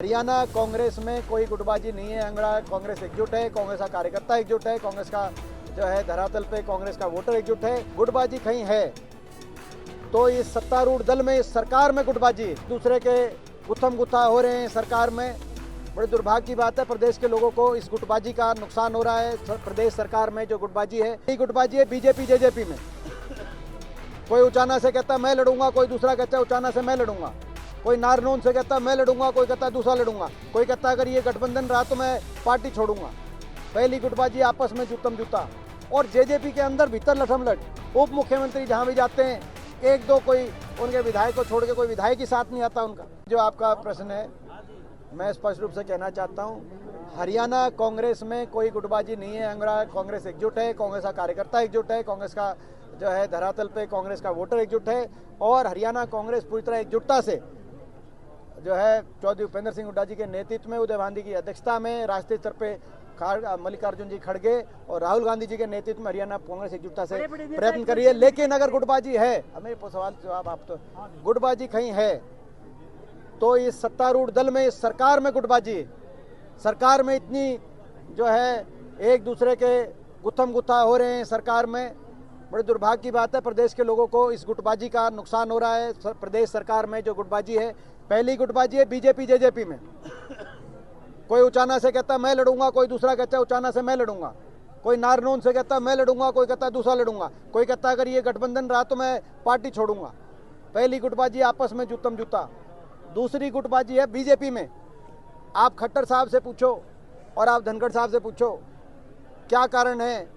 हरियाणा कांग्रेस में कोई गुटबाजी नहीं है। अंगड़ा कांग्रेस एकजुट है, कांग्रेस का कार्यकर्ता एकजुट है, कांग्रेस का जो है धरातल पे कांग्रेस का वोटर एकजुट है। गुटबाजी कहीं है तो इस सत्तारूढ़ दल में, इस सरकार में गुटबाजी, दूसरे के गुत्थम गुत्था हो रहे हैं सरकार में। बड़े दुर्भाग्य की बात है, प्रदेश के लोगों को इस गुटबाजी का नुकसान हो रहा है। प्रदेश सरकार में जो गुटबाजी है, यही गुटबाजी है बीजेपी जेजेपी में। कोई उचाना से कहता मैं लड़ूंगा, कोई दूसरा कहता है उचाना से मैं लड़ूंगा, कोई नारनौल से कहता मैं लड़ूंगा, कोई कहता दूसरा लड़ूंगा, कोई कहता अगर ये गठबंधन रहा तो मैं पार्टी छोड़ूंगा। पहली गुटबाजी आपस में जूतम जूता। और जेजेपी के अंदर भीतर लठमलट। उप मुख्यमंत्री जहां भी जाते हैं, एक दो कोई उनके विधायक को छोड़ के कोई विधायक ही साथ नहीं आता उनका। जो आपका प्रश्न है, मैं स्पष्ट रूप से कहना चाहता हूं, हरियाणा कांग्रेस में कोई गुटबाजी नहीं है। अंगड़ा कांग्रेस एकजुट है, कांग्रेस का कार्यकर्ता एकजुट है, कांग्रेस का जो है धरातल पे कांग्रेस का वोटर एकजुट है। और हरियाणा कांग्रेस पूरी तरह एकजुटता से जो है चौधरी उपेंद्र सिंह हुड्डा जी के नेतृत्व में, उदय गांधी की अध्यक्षता में, राष्ट्रीय स्तर पे मल्लिकार्जुन जी खड़गे और राहुल गांधी जी के नेतृत्व में हरियाणा कांग्रेस एकजुटता से प्रयत्न कर रही है। लेकिन अगर गुटबाजी है, मेरे सवाल जवाब आप तो, गुटबाजी कहीं है तो इस सत्तारूढ़ दल में, इस सरकार में गुटबाजी है। सरकार में इतनी जो है एक दूसरे के गुत्थम गुत्था हो रहे हैं सरकार में। बड़े दुर्भाग्य की बात है, प्रदेश के लोगों को इस गुटबाजी का नुकसान हो रहा है। प्रदेश सरकार में जो गुटबाजी है, पहली गुटबाजी है बीजेपी जेजेपी में। कोई उचाना से कहता मैं लड़ूंगा, कोई दूसरा कहता है उचाना से मैं लड़ूंगा, कोई नारनौल से कहता मैं लड़ूंगा, कोई कहता दूसरा लड़ूंगा, कोई कहता अगर ये गठबंधन रहा तो मैं पार्टी छोड़ूंगा। पहली गुटबाजी आपस में जूतम जूता। दूसरी गुटबाजी है बीजेपी में। आप खट्टर साहब से पूछो और आप धनखड़ साहब से पूछो क्या कारण है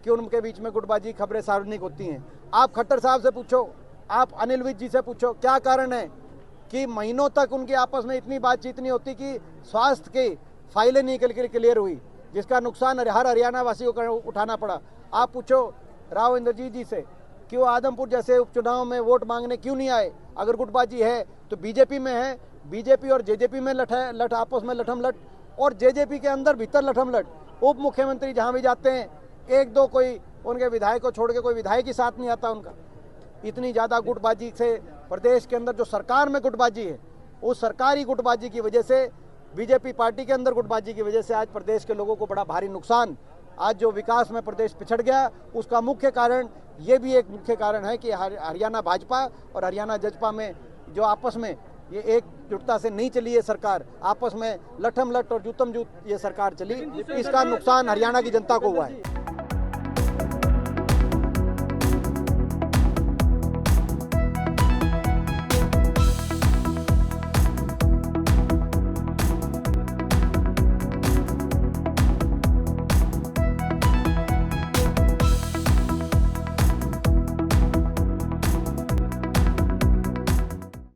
कि उनके बीच में गुटबाजी खबरें सार्वजनिक होती हैं। आप खट्टर साहब से पूछो, आप अनिल विज जी से पूछो क्या कारण है कि महीनों तक उनकी आपस में इतनी बातचीत नहीं होती कि स्वास्थ्य की फाइलें नहीं क्लियर हुई, जिसका नुकसान हर हरियाणा वासी को उठाना पड़ा। आप पूछो राव इंद्रजीत जी से कि वो आदमपुर जैसे उपचुनाव में वोट मांगने क्यों नहीं आए। अगर गुटबाजी है तो बीजेपी में है, बीजेपी और जेजेपी में लट आपस में लठमलट, और जेजेपी के अंदर भीतर लठमलट। उप मुख्यमंत्री जहां भी जाते हैं, एक दो कोई उनके विधायक को छोड़ के कोई विधायक ही साथ नहीं आता उनका। इतनी ज़्यादा गुटबाजी से प्रदेश के अंदर जो सरकार में गुटबाजी है, उस सरकारी गुटबाजी की वजह से, बीजेपी पार्टी के अंदर गुटबाजी की वजह से आज प्रदेश के लोगों को बड़ा भारी नुकसान, आज जो विकास में प्रदेश पिछड़ गया, उसका मुख्य कारण, ये भी एक मुख्य कारण है कि हरियाणा भाजपा और हरियाणा जजपा में जो आपस में ये एकजुटता से नहीं चली है सरकार, आपस में लठमलट और जूतम जूत ये सरकार चली, इसका नुकसान हरियाणा की जनता को हुआ है।